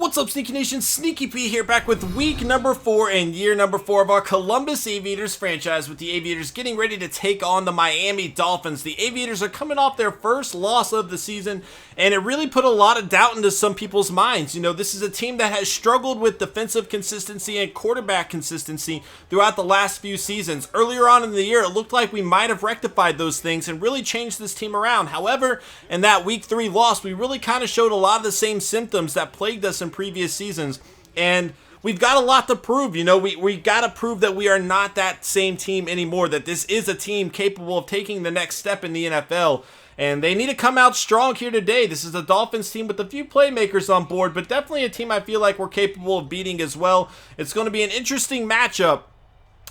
What's up, Sneaky Nation? Sneaky P here, back with week number 4 and year number 4 of our Columbus Aviators franchise, with the Aviators getting ready to take on the Miami Dolphins. The Aviators are coming off their first loss of the season, and it really put a lot of doubt into some people's minds. You know, this is a team that has struggled with defensive consistency and quarterback consistency throughout the last few seasons. Earlier on in the year, it looked like we might have rectified those things and really changed this team around. However, in that week 3 loss, we really kind of showed a lot of the same symptoms that plagued us in previous seasons, and we've got a lot to prove. You know, we got to prove that we are not that same team anymore, that this is a team capable of taking the next step in the NFL, and they need to come out strong here today. This is a Dolphins team with a few playmakers on board, but definitely a team I feel like we're capable of beating as well. It's going to be an interesting matchup.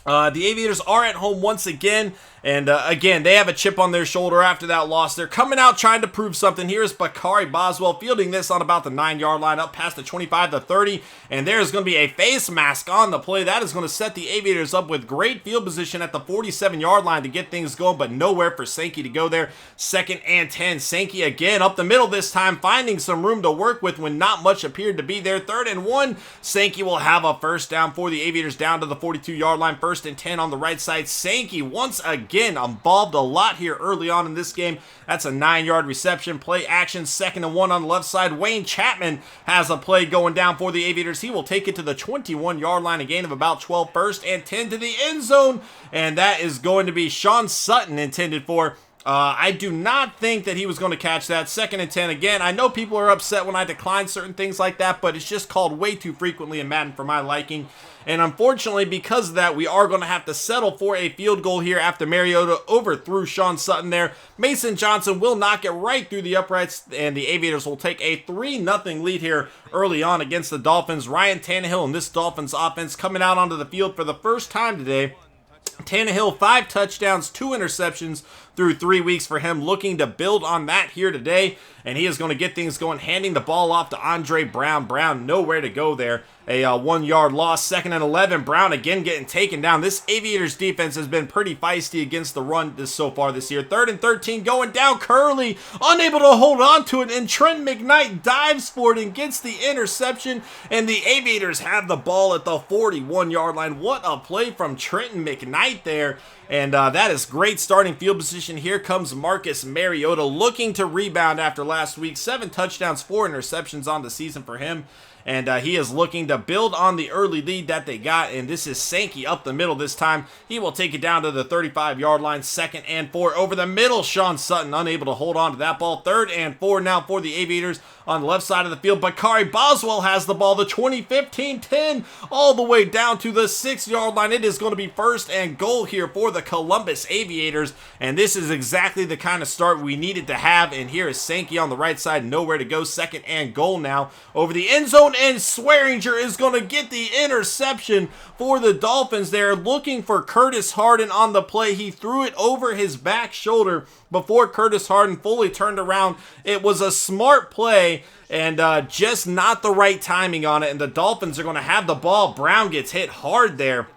The Aviators are at home once again, and again, they have a chip on their shoulder after that loss. They're coming out trying to prove something. Here's Bakari Boswell fielding this on about the 9-yard line, up past the 25 to 30, and there's going to be a face mask on the play. That is going to set the Aviators up with great field position at the 47-yard line to get things going, but nowhere for Sankey to go there. 2nd and 10. Sankey again up the middle this time, finding some room to work with when not much appeared to be there. 3rd and 1. Sankey will have a first down for the Aviators down to the 42-yard line. 1st and 10 on the right side. Sankey once again involved a lot here early on in this game. That's a 9-yard reception. Play action. 2nd and 1 on the left side. Wayne Chapman has a play going down for the Aviators. He will take it to the 21-yard line, a gain of about 12. 1st and 10 to the end zone, and that is going to be Sean Sutton intended for. I do not think that he was going to catch that. 2nd and 10 again. I know people are upset when I decline certain things like that, but it's just called way too frequently in Madden for my liking. And unfortunately, because of that, we are going to have to settle for a field goal here after Mariota overthrew Sean Sutton there. Mason Johnson will knock it right through the uprights, and the Aviators will take a 3-0 lead here early on against the Dolphins. Ryan Tannehill and this Dolphins offense coming out onto the field for the first time today. Tannehill, 5 touchdowns, 2 interceptions through 3 weeks for him, looking to build on that here today, and he is going to get things going, handing the ball off to Andre Brown. Brown nowhere to go there. A 1-yard loss. 2nd and 11. Brown again getting taken down. This Aviators defense has been pretty feisty against the run so far this year. 3rd and 13 going down. Curley unable to hold on to it, and Trent McKnight dives for it and gets the interception, and the Aviators have the ball at the 41-yard line. What a play from Trenton McKnight there. And that is great starting field position. Here comes Marcus Mariota looking to rebound after last week. 7 touchdowns, 4 interceptions on the season for him. And he is looking to build on the early lead that they got. And this is Sankey up the middle this time. He will take it down to the 35-yard line. 2nd and 4 over the middle. Sean Sutton unable to hold on to that ball. 3rd and 4 now for the Aviators on the left side of the field. Bakari Boswell has the ball. The 20-15-10 all the way down to the 6-yard line. It is going to be 1st and goal here for the Columbus Aviators. And this is exactly the kind of start we needed to have. And here is Sankey on the right side. Nowhere to go. 2nd and goal now over the end zone. And Swearinger is going to get the interception for the Dolphins. They're looking for Curtis Harden on the play. He threw it over his back shoulder before Curtis Harden fully turned around. It was a smart play and just not the right timing on it. And the Dolphins are going to have the ball. Brown gets hit hard there.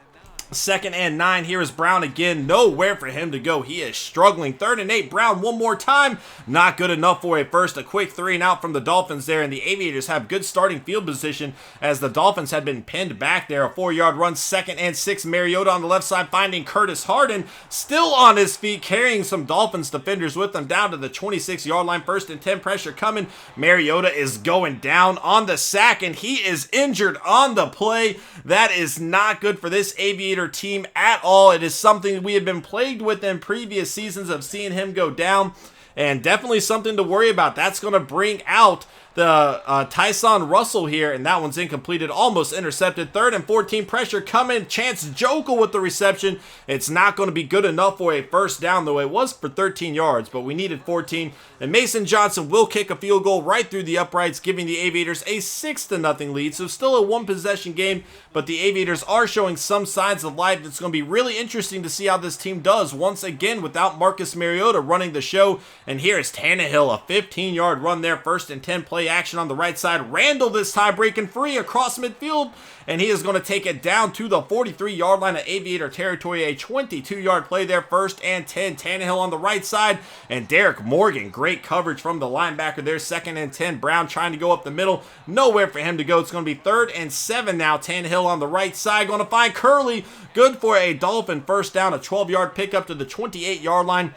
2nd and 9. Here is Brown again. Nowhere for him to go. He is struggling. 3rd and 8. Brown one more time. Not good enough for a first. A quick 3 and out from the Dolphins there. And the Aviators have good starting field position as the Dolphins had been pinned back there. A 4-yard run. 2nd and 6. Mariota on the left side finding Curtis Harden. Still on his feet, carrying some Dolphins defenders with him down to the 26-yard line. 1st and 10. Pressure coming. Mariota is going down on the sack, and he is injured on the play. That is not good for this Aviator team at all. It is something we have been plagued with in previous seasons of seeing him go down, and definitely something to worry about. That's going to bring out the Tyson Russell here, and that one's incompleted, almost intercepted. 3rd and 14, pressure coming. Chance Jokel with the reception. It's not going to be good enough for a first down, though it was for 13 yards, but we needed 14. And Mason Johnson will kick a field goal right through the uprights, giving the Aviators a 6-0 lead. So still a 1-possession game, but the Aviators are showing some signs of life. It's going to be really interesting to see how this team does once again without Marcus Mariota running the show. And here is Tannehill, a 15-yard run there. 1st and 10 play play action on the right side. Randall this time breaking free across midfield, and he is going to take it down to the 43-yard line of Aviator territory. A 22-yard play there, 1st and 10. Tannehill on the right side, and Derek Morgan, great coverage from the linebacker there. 2nd and 10. Brown trying to go up the middle. Nowhere for him to go. It's going to be 3rd and 7 now. Tannehill on the right side, going to find Curley. Good for a Dolphin first down, a 12-yard pickup to the 28-yard line.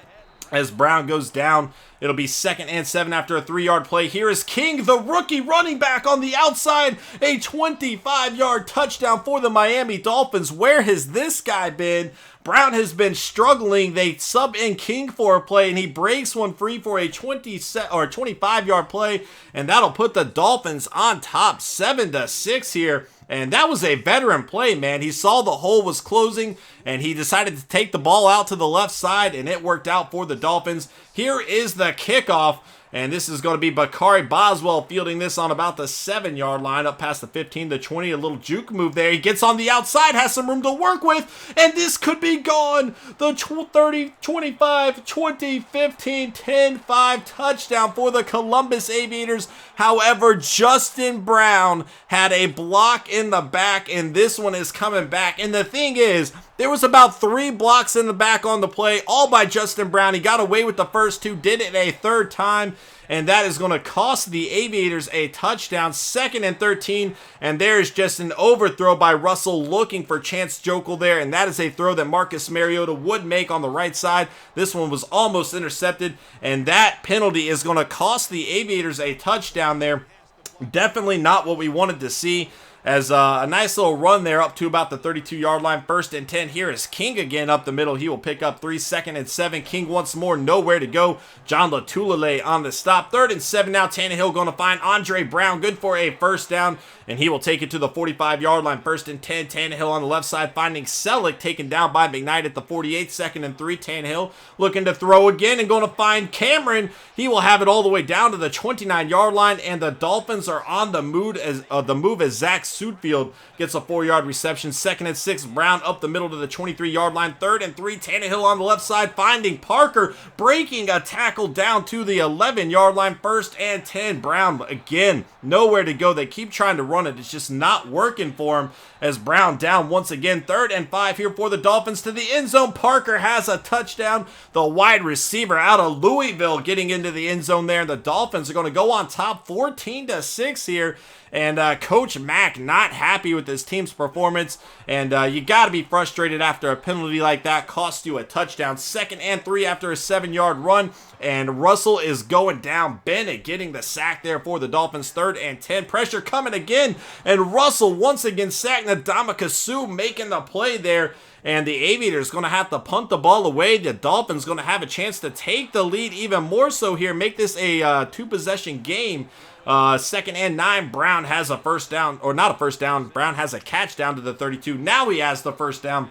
As Brown goes down, it'll be 2nd and 7 after a 3-yard play. Here is King, the rookie running back on the outside. A 25-yard touchdown for the Miami Dolphins. Where has this guy been? Brown has been struggling. They sub in King for a play, and he breaks one free for a 25-yard play, and that'll put the Dolphins on top 7-6 here. And that was a veteran play, man. He saw the hole was closing, and he decided to take the ball out to the left side, and it worked out for the Dolphins. Here is the kickoff, and this is going to be Bakari Boswell fielding this on about the 7-yard line, up past the 15, the 20. A little juke move there. He gets on the outside, has some room to work with, and this could be gone. The 30, 25, 20, 15, 10, 5 touchdown for the Columbus Aviators. However, Justin Brown had a block in the back, and this one is coming back. And the thing is, there was about 3 blocks in the back on the play, all by Justin Brown. He got away with the first 2, did it a 3rd time, and that is going to cost the Aviators a touchdown. 2nd and 13, and there's just an overthrow by Russell looking for Chance Jokel there, and that is a throw that Marcus Mariota would make on the right side. This one was almost intercepted, and that penalty is going to cost the Aviators a touchdown there. Definitely not what we wanted to see. As a nice little run there up to about the 32-yard line. 1st and 10. Here is King again up the middle. He will pick up 3. 2nd and 7. King once more. Nowhere to go. John Latulele on the stop. 3rd and 7 now. Tannehill going to find Andre Brown. Good for a first down. And he will take it to the 45-yard line. 1st and 10. Tannehill on the left side finding Selleck, taken down by McKnight at the 48. 2nd and 3. Tannehill looking to throw again and going to find Cameron. He will have it all the way down to the 29-yard line. And the Dolphins are on the move as Zach Sudfield gets a 4-yard reception. 2nd and 6. Brown up the middle to the 23-yard line. 3rd and 3. Tannehill on the left side finding Parker, breaking a tackle down to the 11-yard line. 1st and 10. Brown again, nowhere to go. They keep trying to run it. It's just not working for him as Brown down once again. 3rd and 5 here for the Dolphins to the end zone. Parker has a touchdown. The wide receiver out of Louisville getting into the end zone there. The Dolphins are going to go on top 14-6 here. And Coach Mack not happy with his team's performance. And you got to be frustrated after a penalty like that costs you a touchdown. 2nd and 3 after a 7-yard run. And Russell is going down. Bennett getting the sack there for the Dolphins. 3rd and 10. Pressure coming again. And Russell once again sacked. Ndamukong Suh making the play there. And the Aviators going to have to punt the ball away. The Dolphins going to have a chance to take the lead even more so here. Make this a 2-possession game. 2nd and 9. Brown has a first down, or not a first down. Brown has a catch down to the 32. Now he has the first down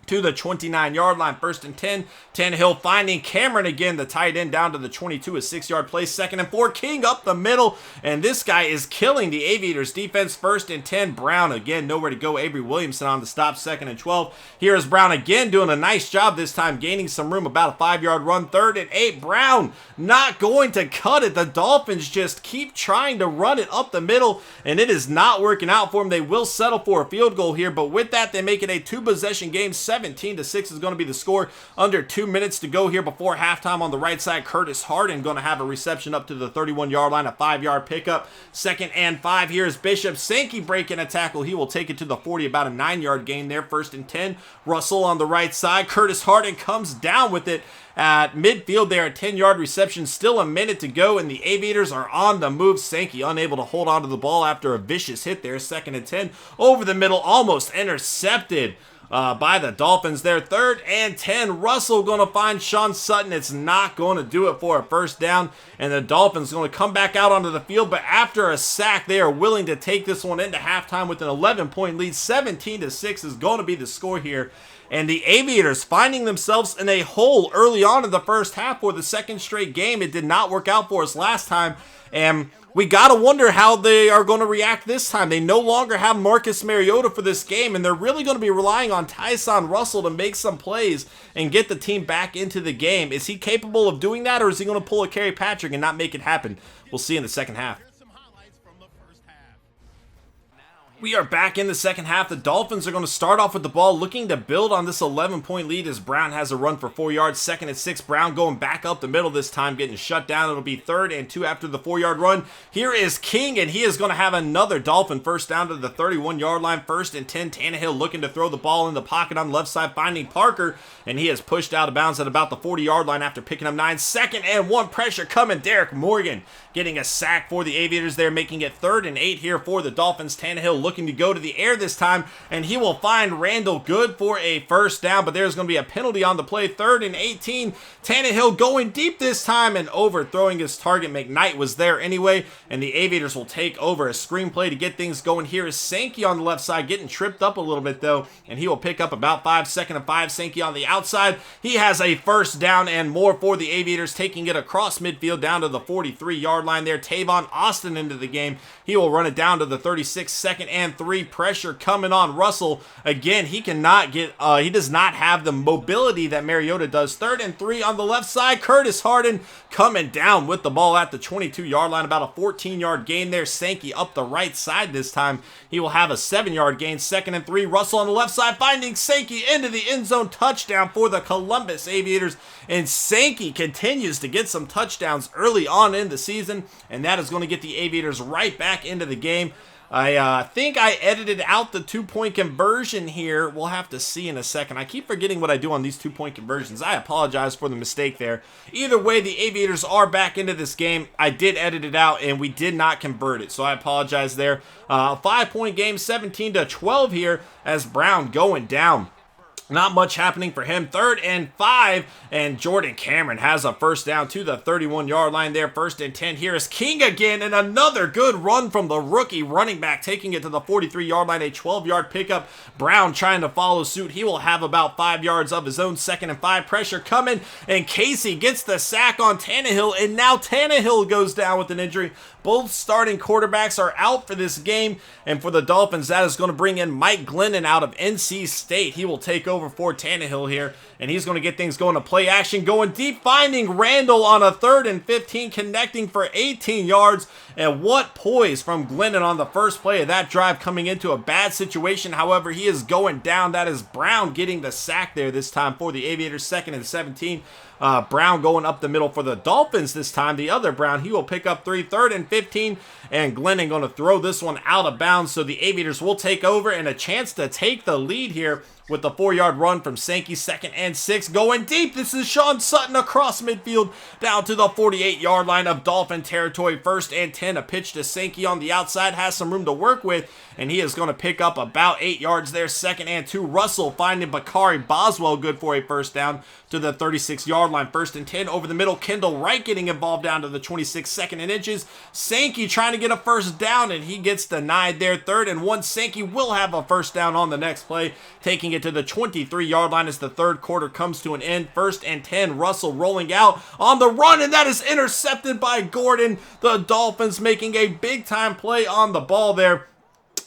to the 29-yard line. 1st and 10. Tannehill finding Cameron again, the tight end, down to the 22, a 6-yard play. 2nd and 4. King up the middle, and this guy is killing the Aviators defense. 1st and 10. Brown again, nowhere to go. Avery Williamson on the stop. 2nd and 12. Here is Brown again doing a nice job this time, gaining some room, about a 5-yard run. 3rd and 8. Brown not going to cut it. The Dolphins just keep trying to run it up the middle, and it is not working out for them. They will settle for a field goal here, but with that, they make it a 2-possession game. 17-6 is going to be the score. Under 2 minutes to go here before halftime. On the right side, Curtis Harden going to have a reception up to the 31-yard line, a 5-yard pickup. 2nd and 5. Here is Bishop Sankey breaking a tackle. He will take it to the 40, about a 9-yard gain there. 1st and 10. Russell on the right side. Curtis Harden comes down with it at midfield there, a 10-yard reception. Still a minute to go, and the Aviators are on the move. Sankey unable to hold on to the ball after a vicious hit there. 2nd and 10. Over the middle, almost intercepted by the Dolphins there. 3rd and 10. Russell going to find Sean Sutton. It's not going to do it for a first down, and the Dolphins going to come back out onto the field, but after a sack, they are willing to take this one into halftime with an 11-point lead. 17-6 is going to be the score here. And the Aviators finding themselves in a hole early on in the first half for the 2nd straight game. It did not work out for us last time, and we got to wonder how they are going to react this time. They no longer have Marcus Mariota for this game, and they're really going to be relying on Tyson Russell to make some plays and get the team back into the game. Is he capable of doing that, or is he going to pull a Kerry Patrick and not make it happen? We'll see in the second half. We are back in the second half. The Dolphins are going to start off with the ball, looking to build on this 11-point lead as Brown has a run for 4 yards. Second and 6, Brown going back up the middle this time, getting shut down. It'll be 3rd and 2 after the 4-yard run. Here is King, and he is going to have another Dolphin first down to the 31-yard line. 1st and 10, Tannehill looking to throw the ball in the pocket on the left side, finding Parker, and he is pushed out of bounds at about the 40-yard line after picking up 9. 2nd and 1, pressure coming. Derek Morgan getting a sack for the Aviators there, making it 3rd and 8 here for the Dolphins. Tannehill looking to go to the air this time, and he will find Randall good for a first down, but there's going to be a penalty on the play. 3rd and 18, Tannehill going deep this time and overthrowing his target. McKnight was there anyway, and the Aviators will take over a screenplay to get things going. Here is Sankey on the left side, getting tripped up a little bit though, and he will pick up about 5. 2nd and 5, Sankey on the outside. He has a first down and more for the Aviators, taking it across midfield down to the 43-yard line there. Tavon Austin into the game. He will run it down to the 36. 2nd and 3, pressure coming on Russell. Again, he cannot get, he does not have the mobility that Mariota does. 3rd and 3 on the left side. Curtis Harden coming down with the ball at the 22-yard line. About a 14-yard gain there. Sankey up the right side this time. He will have a 7-yard gain. 2nd and 3, Russell on the left side, finding Sankey into the end zone. Touchdown for the Columbus Aviators. And Sankey continues to get some touchdowns early on in the season, and that is going to get the Aviators right back into the game. I think I edited out the 2-point conversion here. We'll have to see in a second. I keep forgetting what I do on these 2-point conversions. I apologize for the mistake there. Either way, the Aviators are back into this game. I did edit it out, and we did not convert it, so I apologize there. 5-point game, 17-12 here as Brown going down. Not much happening for him. 3rd and 5, and Jordan Cameron has a first down to the 31-yard line there. 1st and 10. Here is King again, and another good run from the rookie running back, taking it to the 43-yard line. A 12-yard pickup. Brown trying to follow suit. He will have about 5 yards of his own. 2nd and 5, pressure coming, and Casey gets the sack on Tannehill, and now Tannehill goes down with an injury. Both starting quarterbacks are out for this game, and for the Dolphins, that is going to bring in Mike Glennon out of NC State. He will take over for Tannehill here, and he's going to get things going to play action, going deep, finding Randall on a 3rd and 15, connecting for 18 yards, and what poise from Glennon on the first play of that drive, coming into a bad situation. However, he is going down. That is Brown getting the sack there this time for the Aviators. 2nd and 17. Brown going up the middle for the Dolphins this time. The other Brown, he will pick up 3. 3rd and 15, and Glennon going to throw this one out of bounds, so the Aviators will take over and a chance to take the lead here with the 4-yard run from Sankey. 2nd and 6, going deep. This is Sean Sutton across midfield down to the 48-yard line of Dolphin territory. 1st and 10, a pitch to Sankey on the outside, has some room to work with, and he is going to pick up about 8 yards there. 2nd and 2, Russell finding Bakari Boswell good for a first down to the 36-yard line. 1st and 10 over the middle. Kendall Wright getting involved down to the 26. 2nd and inches. Sankey trying to get a first down, and he gets denied there. 3rd and 1. Sankey will have a first down on the next play, taking it to the 23-yard line as the 3rd quarter comes to an end. 1st and 10. Russell rolling out on the run, and that is intercepted by Gordon. The Dolphins making a big-time play on the ball there.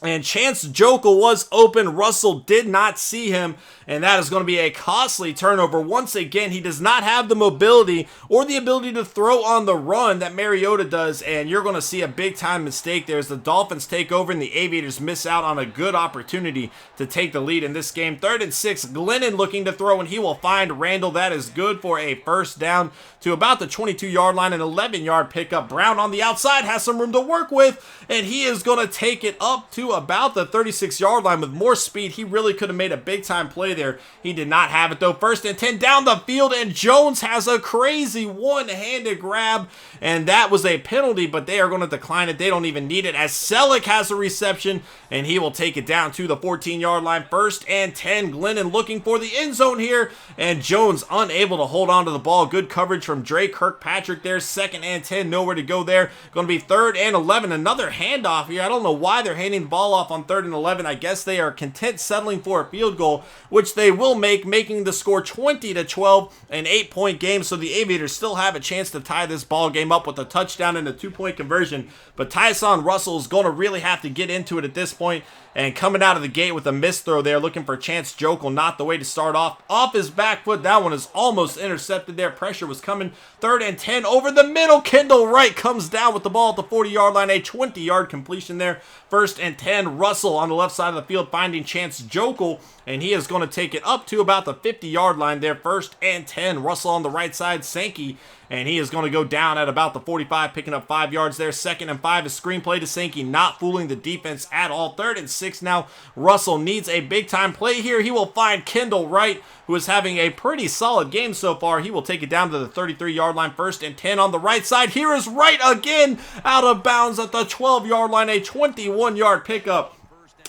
And Chance Jokel was open. Russell did not see him, and that is going to be a costly turnover. Once again, he does not have the mobility or the ability to throw on the run that Mariota does, and you're going to see a big-time mistake there as the Dolphins take over and the Aviators miss out on a good opportunity to take the lead in this game. 3rd and 6, Glennon looking to throw, and he will find Randall. That is good for a first down to about the 22-yard line. An 11-yard pickup. Brown on the outside has some room to work with, and he is going to take it up to about the 36-yard line with more speed. He really could have made a big-time play there. He did not have it, though. 1st and 10 down the field, and Jones has a crazy one-handed grab, and that was a penalty, but they are going to decline it. They don't even need it as Selleck has a reception, and he will take it down to the 14-yard line. 1st and 10. Glennon looking for the end zone here, and Jones unable to hold on to the ball. Good coverage from Drake Kirkpatrick there. 2nd and 10. Nowhere to go there. Going to be 3rd and 11. Another handoff here. I don't know why they're handing the ball off on 3rd and 11. I guess they are content settling for a field goal, which they will make, making the score 20-12, an 8-point game. So the Aviators still have a chance to tie this ball game up with a touchdown and a 2-point conversion. But Tyson Russell is going to really have to get into it at this point. And coming out of the gate with a missed throw there, looking for Chance Jokel, not the way to start off. Off his back foot, that one is almost intercepted there. Pressure was coming. 3rd and 10 over the middle. Kendall Wright comes down with the ball at the 40-yard line. A 20-yard completion there. 1st and 10. Russell on the left side of the field finding Chance Jokel, and he is going to take it up to about the 50-yard line there. 1st and 10. Russell on the right side, Sankey, and he is going to go down at about the 45, picking up 5 yards there. 2nd and 5, a screenplay to Sankey, not fooling the defense at all. 3rd and 6 now. Russell needs a big-time play here. He will find Kendall Wright, who is having a pretty solid game so far. He will take it down to the 33-yard line. 1st and 10 on the right side. Here is Wright again, out of bounds at the 12-yard line, a 21-yard pickup.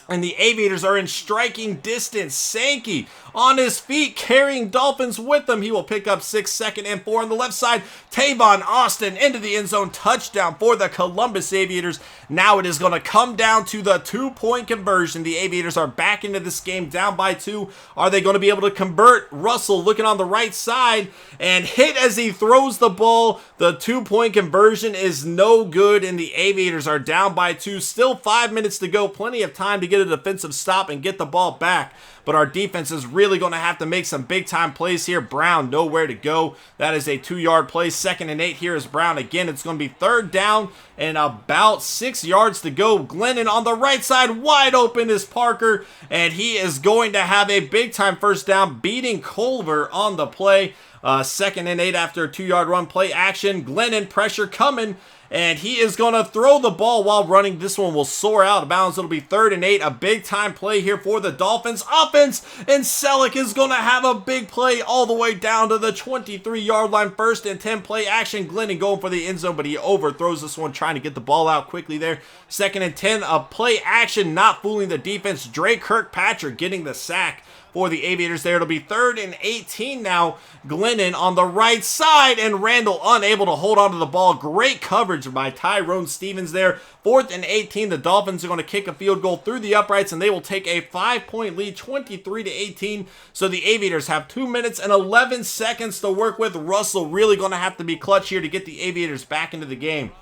And the Aviators are in striking distance. Sankey on his feet, carrying Dolphins with him. He will pick up 6, 2nd and 4 on the left side. Tavon Austin into the end zone, touchdown for the Columbus Aviators. Now it is going to come down to the 2-point conversion. The Aviators are back into this game, down by 2. Are they going to be able to convert? Russell looking on the right side and hit as he throws the ball. The 2-point conversion is no good, and the Aviators are down by 2. Still 5 minutes to go. Plenty of time to get a defensive stop and get the ball back. But our defense is really going to have to make some big-time plays here. Brown nowhere to go. That is a 2-yard play. 2nd and 8. Here is Brown again. It's going to be 3rd down and about 6 yards to go. Glennon on the right side. Wide open is Parker. And he is going to have a big-time 1st down, beating Culver on the play. 2nd and 8 after a 2-yard run, play action. Glennon, pressure coming. And he is going to throw the ball while running. This one will soar out of bounds. It'll be 3rd and 8. A big-time play here for the Dolphins offense. And Selleck is going to have a big play all the way down to the 23-yard line. 1st and 10, play action. Glennon going for the end zone, but he overthrows this one, trying to get the ball out quickly there. 2nd and 10, a play action, not fooling the defense. Drake Kirkpatrick getting the sack for the Aviators there. It'll be 3rd and 18 now. Glennon on the right side, and Randall unable to hold on to the ball. Great coverage by Tyrone Stevens there. 4th and 18. The Dolphins are going to kick a field goal through the uprights, and they will take a 5-point lead, 23-18. So the Aviators have 2 minutes and 11 seconds to work with. Russell really going to have to be clutch here to get the Aviators back into the game.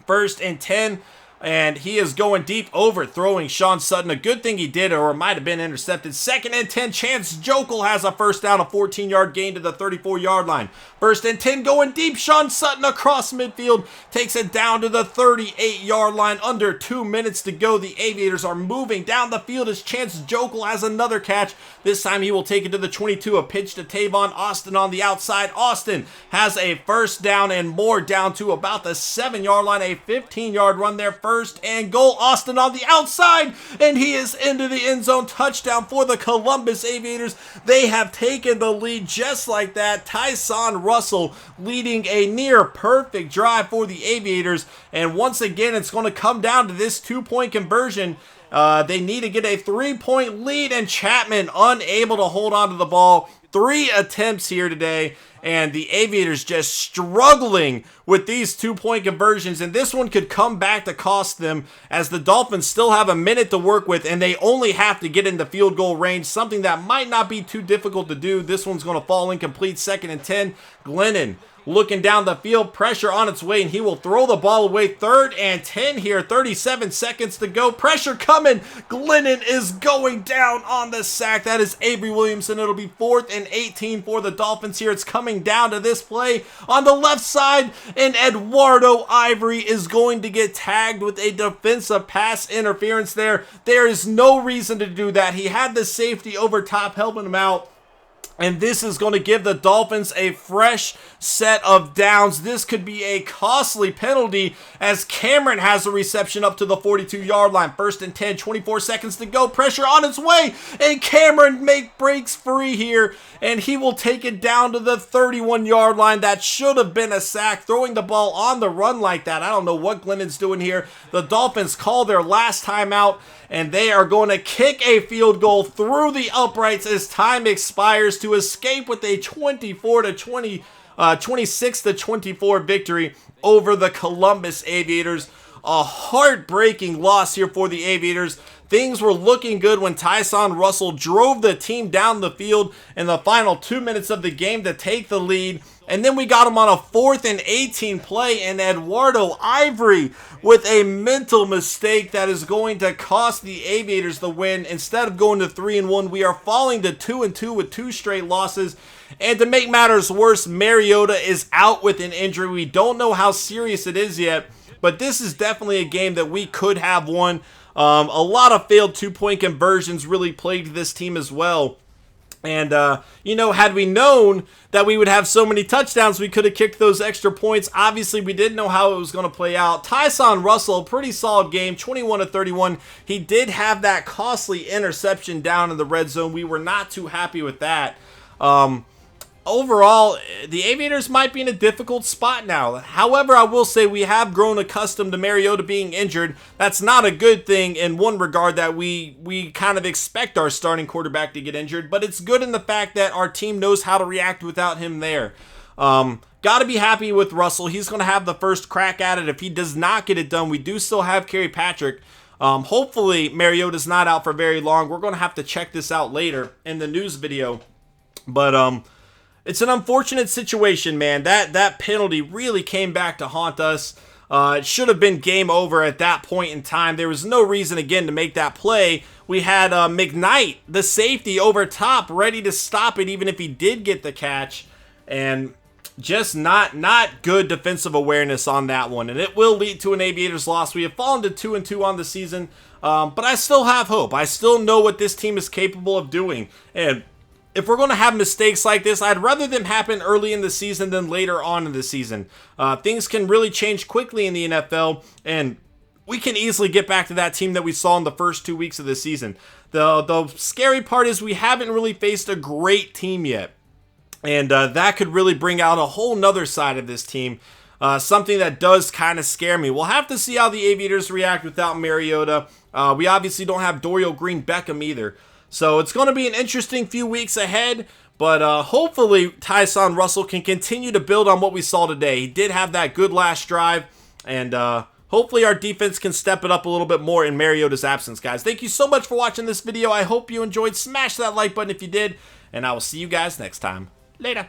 1st and 10. And he is going deep, overthrowing Sean Sutton. A good thing he did, or it might have been intercepted. 2nd and 10, Chance Jokel has a 1st down, a 14-yard gain to the 34-yard line. 1st and 10, going deep. Sean Sutton across midfield takes it down to the 38-yard line. Under 2 minutes to go. The Aviators are moving down the field as Chance Jokel has another catch. This time he will take it to the 22. A pitch to Tavon Austin on the outside. Austin has a 1st down and more, down to about the 7-yard line. A 15-yard run there. 1st and goal. Austin on the outside, and he is into the end zone. Touchdown for the Columbus Aviators. They have taken the lead just like that. Tyson Russell leading a near perfect drive for the Aviators, and once again it's going to come down to this 2-point conversion. They need to get a 3-point lead, and Chapman unable to hold on to the ball. 3 attempts here today, and the Aviators just struggling with these 2-point conversions, and this one could come back to cost them, as the Dolphins still have a minute to work with, and they only have to get into field goal range, something that might not be too difficult to do. This one's going to fall incomplete. 2nd and 10, Glennon looking down the field, pressure on its way, and he will throw the ball away. 3rd and 10 here, 37 seconds to go. Pressure coming. Glennon is going down on the sack. That is Avery Williamson. It'll be 4th and 18 for the Dolphins here. It's coming down to this play on the left side, and Eduardo Ivory is going to get tagged with a defensive pass interference there. There is no reason to do that. He had the safety over top helping him out. And this is going to give the Dolphins a fresh set of downs. This could be a costly penalty, as Cameron has a reception up to the 42-yard line. 1st and 10, 24 seconds to go. Pressure on its way, and Cameron breaks free here, and he will take it down to the 31-yard line. That should have been a sack. Throwing the ball on the run like that, I don't know what Glennon's doing here. The Dolphins call their last timeout, and they are going to kick a field goal through the uprights as time expires to escape with a 26-24 victory over the Columbus Aviators. A heartbreaking loss here for the Aviators. Things were looking good when Tyson Russell drove the team down the field in the final 2 minutes of the game to take the lead. And then we got him on a 4th and 18 play, and Eduardo Ivory with a mental mistake that is going to cost the Aviators the win. Instead of going to 3-1, we are falling to 2-2 with 2 straight losses. And to make matters worse, Mariota is out with an injury. We don't know how serious it is yet, but this is definitely a game that we could have won. A lot of failed two-point conversions really plagued this team as well. And, you know, had we known that we would have so many touchdowns, we could have kicked those extra points. Obviously, we didn't know how it was going to play out. Tyson Russell, pretty solid game, 21 of 31. He did have that costly interception down in the red zone. We were not too happy with that. Overall, the Aviators might be in a difficult spot now. However, I will say we have grown accustomed to Mariota being injured. That's not a good thing in one regard, that we kind of expect our starting quarterback to get injured, but it's good in the fact that our team knows how to react without him there. Got to be happy with Russell. He's going to have the first crack at it. If he does not get it done, we do still have kickPxx. Hopefully, Mariota's not out for very long. We're going to have to check this out later in the news video. But, it's an unfortunate situation, man. That penalty really came back to haunt us. It should have been game over at that point in time. There was no reason, again, to make that play. We had McKnight, the safety, over top, ready to stop it, even if he did get the catch. And just not good defensive awareness on that one. And it will lead to an Aviators loss. We have fallen to 2-2 on the season, but I still have hope. I still know what this team is capable of doing. And if we're going to have mistakes like this, I'd rather them happen early in the season than later on in the season. Things can really change quickly in the NFL, and we can easily get back to that team that we saw in the first 2 weeks of the season. The scary part is we haven't really faced a great team yet, and that could really bring out a whole nother side of this team, something that does kind of scare me. We'll have to see how the Aviators react without Mariota. We obviously don't have Dorial Green-Beckham either. So it's going to be an interesting few weeks ahead, but hopefully Tyson Russell can continue to build on what we saw today. He did have that good last drive, and hopefully our defense can step it up a little bit more in Mariota's absence, guys. Thank you so much for watching this video. I hope you enjoyed. Smash that like button if you did, and I will see you guys next time. Later.